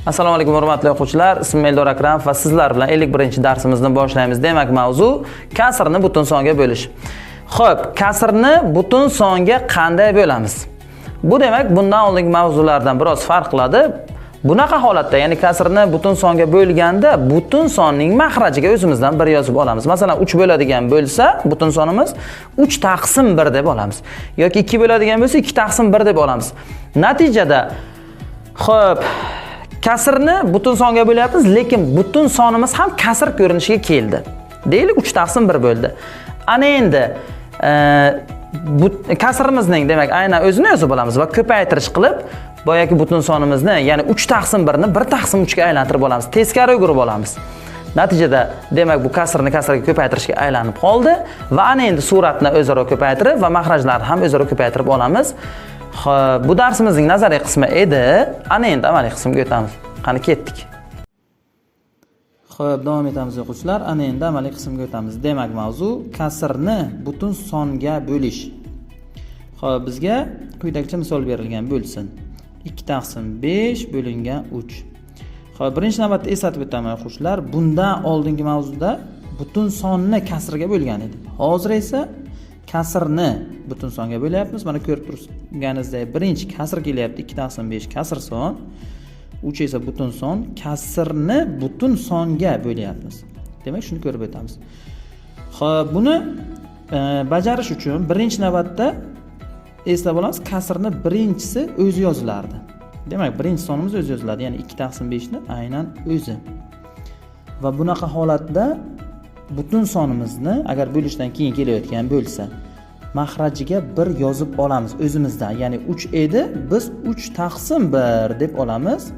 Assalomu alaykum hurmatli o'quvchilar. Ismim Eldor Akramov va sizlar bilan 51-darsimizni boshlaymiz. Demak, mavzu kasrni butun songa bo'lish. Xo'p, kasrni butun songa qanday bo'lamiz? Bu demak, bundan oldingi mavzulardan biroz farq qiladi. Bunaqa holatda, ya'ni kasrni butun songa bo'lganda, butun sonning mahrajiga o'zimizdan 1 yozib olamiz. Masalan, 3 bo'ladigan bo'lsa, butun sonimiz 3 taqsim 1 deb olamiz. Yoki 2 bo'ladigan bo'lsa, 2 taqsim 1 deb olamiz. Natijada, xo'p, kasrni butun songa bo'lyapmiz, lekin butun sonimiz ham kasr ko'rinishiga keldi. Deylik 3 taqsim 1 bo'ldi. Ana endi kasrimizning demak aynan o'zini yozib olamiz va ko'paytirish qilib, boyagi butun sonimizni, ya'ni 3 taqsim 1 ni 1 taqsim 3 ga aylantirib olamiz. Teskari o'girib olamiz. Natijada demak bu kasrni kasrga ko'paytirishga aylanib qoldi va ana endi suratni o'zaro ko'paytirib va mahrajlarni ham o'zaro ko'paytirib olamiz. Bu darsimizning nazariy qismi edi. Ana endi amaliy qismga o'tamiz. Qani ketdik. Xo'p, davom etamiz o'quvchilar. Ana endi amaliy qismga o'tamiz. Demak, mavzu kasrni butun songa bo'lish. Xo'p, bizga quyidagicha misol berilgan bo'lsin. 2 taqsim 5 bo'lingan 3. Xo'p, birinchi navbatda eslatib o'taman o'quvchilar, bundan oldingi mavzuda butun sonni kasrga bo'lgan edi. Hozir esa kasrni butun songa bo'lyapmiz. Mana ko'rib turganingizdek, birinchi kasr kelyapti, 2 taqsim 5 kasr son, 3 esa butun son, kasrni butun songa bo'lyapmiz. Demak, shuni ko'rib o'tamiz. Xo'p, buni bajarish uchun birinchi navbatda eslab olamiz, kasrni birinchisi o'zi yozilardi. Demak, birinchi sonimiz o'zi yoziladi, ya'ni 2 taqsim 5 ni aynan o'zi. Va bunaqa holatda butun sonimizni agar bo'lishdan keyin kelayotgan bo'lsa, mahrajiga 1 yozib olamiz o'zimizdan. Ya'ni 3 edi, biz 3 taqsim 1 deb olamiz.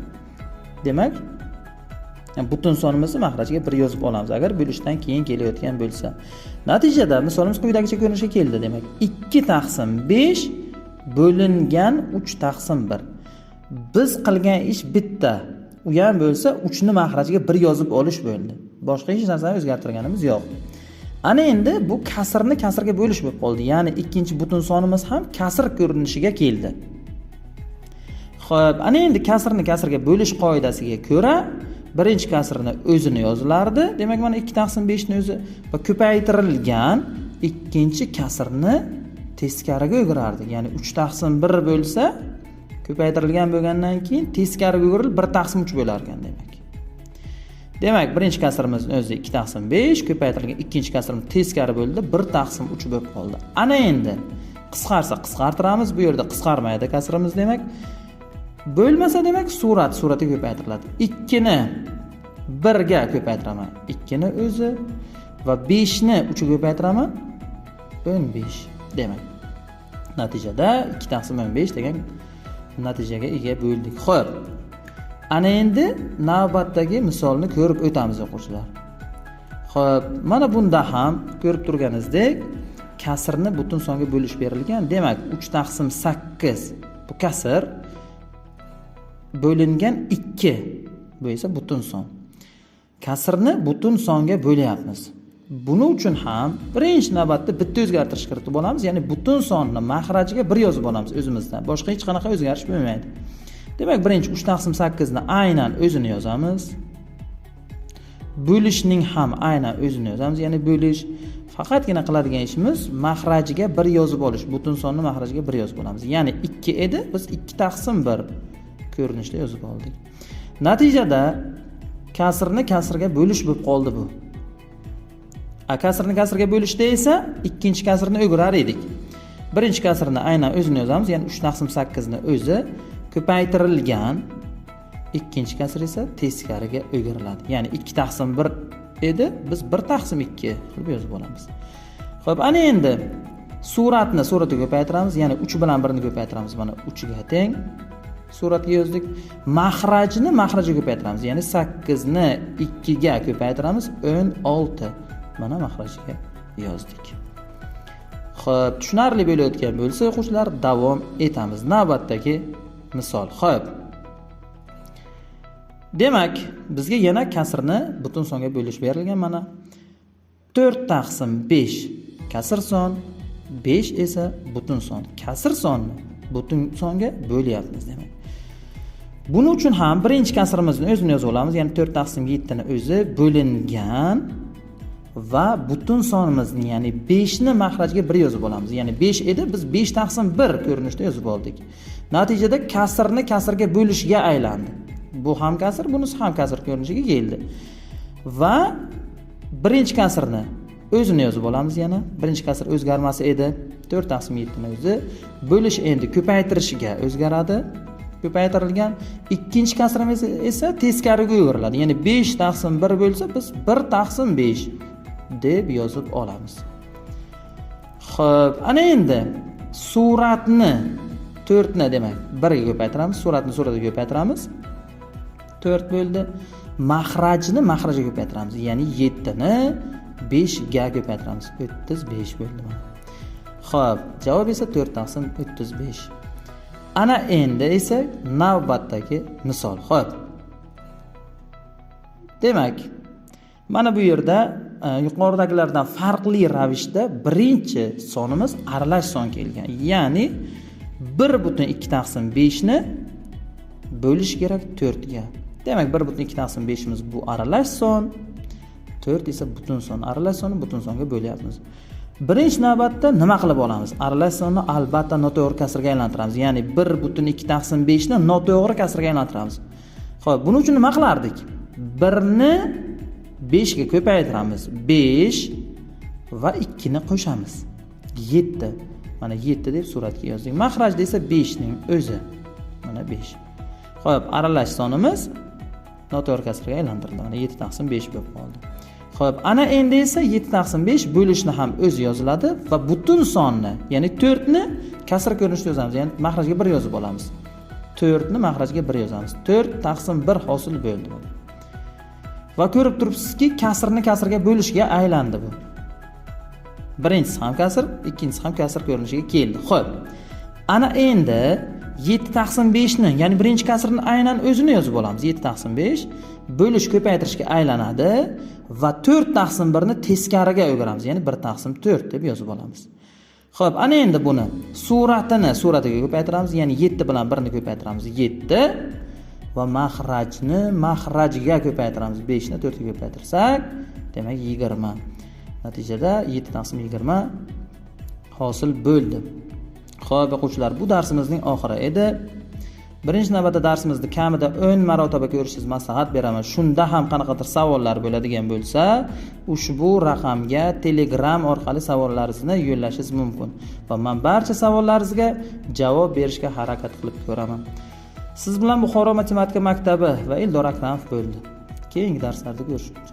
Demak, butun sonimizni mahrajiga 1 yozib olamiz agar bo'lishdan keyin kelayotgan bo'lsa. Natijada misolimiz quyidagicha ko'rinishga keldi. Demak, 2 taqsim 5 bo'lingan 3 taqsim 1. Biz qilgan ish bitta. U ham bo'lsa 3 ni mahrajiga 1 yozib olish bo'ldi. Boshqa hech narsani o'zgartirganimiz yo'q. Ana endi bu kasrni kasrga bo'lish bo'lib qoldi. Ya'ni ikkinchi butun sonimiz ham kasr ko'rinishiga keldi. Xo'p, ana endi kasrni kasrga bo'lish qoidasiga ko'ra, birinchi kasrni o'zini yozilardi. Demak, mana 2 taqsim 5 ni o'zi va ko'paytirilgan ikkinchi kasrni teskariga o'girardi. Ya'ni 3 taqsim 1 bo'lsa, ko'paytirilgan bo'lgandan keyin teskariga o'girilib 1 taqsim 3 bo'lar ekan demak. Demak, birinchi kasrimiz o'zi 2 taqsim 5, ko'paytirilgan ikkinchi kasrimiz teskari bo'ldi, 1 taqsim 3 bo'lib qoldi. Ana endi qisqarsa qisqartiramiz, bu yerda qisqarmaydi kasrimiz demak. Bo'lmasa demak suratga ko'paytiriladi. 2 ni 1 ga ko'paytiraman, 2 ni o'zi va 5 ni 3 ga ko'paytiraman, 15 demak. Natijada 2 taqsim 15 degan natijaga ega bo'ldik. Xo'p. Ana endi navbatdagi misolni ko'rib o'tamiz o'quvchilar. Xo'p, mana bunda ham ko'rib turganingizdek, kasrni butun songa bo'lish berilgan. Demak, 3 taqsim 8 bu kasr bo'lingan 2. Bu esa butun son. Kasrni butun songa bo'lyapmiz. Buning uchun ham birinchi navbatda bitta o'zgartirish kiritib olamiz, ya'ni butun sonni mahrajiga 1 yozib olamiz o'zimizdan. Boshqa hech qanaqa o'zgarish bo'lmaydi. Demak, birinchi 3 taqsim 8 ni aynan o'zini yozamiz. Bo'lishning ham aynan o'zini yozamiz, ya'ni bo'lish. Faqatgina qiladigan ishimiz mahrajiga 1 yozib olish. Butun sonni mahrajiga 1 yozib olamiz. Ya'ni 2 edi, biz 2 taqsim 1 ko'rinishda yozib oldik. Natijada kasrni kasrga bo'lish bo'lib qoldi bu. Kasrni kasrga bo'lishda esa ikkinchi kasrni o'girar edik. Birinchi kasrni aynan o'zini yozamiz, ya'ni 3 taqsim 8 ni o'zi ko'paytirilgan, ikkinchi kasr esa teskariga o'giriladi. Ya'ni 2 taqsim 1 edi, biz 1 taqsim 2 qilib yozib olamiz. Xo'p, ana endi suratga ko'paytiramiz, ya'ni 3 bilan 1 ni ko'paytiramiz. Mana 3 ga teng suratga yozdik. Mahrajni mahrajiga ko'paytiramiz, ya'ni 8 ni 2 ga ko'paytiramiz, 16. Mana mahrajiga yozdik. Xo'p, tushunarli bo'layotgan bo'lsa, o'quvchilar, davom etamiz. Navbatdagi misol. Xo'p. Demak, bizga yana kasrni butun songa bo'lish berilgan mana. 4 taqsim 5 kasr son, 5 esa butun son. Kasr sonni butun songa bo'lyapmiz demak. Buning uchun ham birinchi kasrimizni o'zini yozib olamiz, ya'ni 4 taqsim 7 ni o'zi bo'lingan va butun sonimizni, ya'ni 5 ni mahrajga 1 yozib olamiz. Ya'ni 5 edi, biz 5 taqsim 1 ko'rinishda yozib oldik. Natijada kasrni kasrga bo'lishga aylandi. Bu ham kasr, bunisi ham kasr ko'rinishiga keldi. Va birinchi kasrni o'zini yozib olamiz yana. Birinchi kasr o'zgarmasi edi. 4 taqsim 7 ni o'zi bo'lish endi ko'paytirishiga o'zgaradi. Ko'paytirilgan. Ikkinchi kasrimiz esa teskariga o'giriladi. Ya'ni 5 taqsim 1 bo'lsa, biz 1 taqsim 5 deb yozib olamiz. Xo'p, ana endi suratni 4 ni demak 1 ga ko'paytiramiz, suratni suratga ko'paytiramiz. 4 bo'ldi. Mahrajni mahrajga ko'paytiramiz. Ya'ni 7 ni 5 ga ko'paytiramiz. 35 bo'ldi mana. Xo'p, javob esa 4 taqsim 35. Ana endi esa navbatdagi misol. Xo'p. Demak, mana bu yerda yuqoridagilardan farqli ravishda birinchi sonimiz aralash son kelgan. Ya'ni 1/2 taqsim 5 ni bo'lish kerak 4 ga. Demak, 1/2 taqsim 5 imiz bu aralash son, 4 esa butun son. Aralash sonni butun songa bo'lyapmiz. Birinchi navbatda nima qilib olamiz? Aralash sonni albatta noto'g'ri kasrga aylantiramiz. Ya'ni 1/2 taqsim 5 ni noto'g'ri kasrga aylantiramiz. Xo'p, buning uchun nima qilardik? 1 ni 5 ga ko'paytiramiz. 5 va 2 ni qo'shamiz. 7. Mana 7 deb suratga yozdik. Mahrajda esa 5 ning o'zi. Mana 5. Xo'p, aralash sonimiz noto'g'ri kasrga aylantirildi. Mana 7 taqsim 5 bo'lib qoldi. Xo'p, ana endi esa 7 taqsim 5 bo'lishni ham o'zi yoziladi va butun sonni, ya'ni 4 ni kasr ko'rinishda yozamiz. Ya'ni mahrajga 1 yozib olamiz. 4 ni mahrajga 1 yozamiz. 4 taqsim 1 hosil bo'ldi bu. Va ko'rib turibsizki, kasrni kasrga bo'lishga aylandi bu. Birinchisi ham kasr, ikkinchisi ham kasr ko'rinishiga keldi. Xo'p. Ana endi 7 taqsim 5 ni, ya'ni birinchi kasrni aynan o'zini yozib olamiz. 7 taqsim 5 bo'lish ko'paytirishga aylanadi va 4 taqsim 1 ni teskariga o'giramiz, ya'ni 1 taqsim 4 deb yozib olamiz. Xo'p, ana endi buni suratiga ko'paytiramiz, ya'ni 7 bilan 1 ni ko'paytiramiz. 7 va mahrajni mahrajga ko'paytiramiz. 5 ni 4 ga ko'paytirsak, demak 20. Natijada 7 taqsim 20 hosil bo'ldi. Xo'p, o'quvchilar, bu darsimizning oxiri edi. Birinchi navbatda darsimizni kamida 10 marotaba ko'rishingizni maslahat beraman. Shunda ham qanaqadir savollar bo'ladigan bo'lsa, ushbu raqamga Telegram orqali savollaringizni yo'llashingiz mumkin va men barcha savollaringizga javob berishga harakat qilib ko'raman. Siz bilan Buxoro matematika maktabi va Eldor Akramov bo'ldi. Keyingi darslarda ko'rishamiz.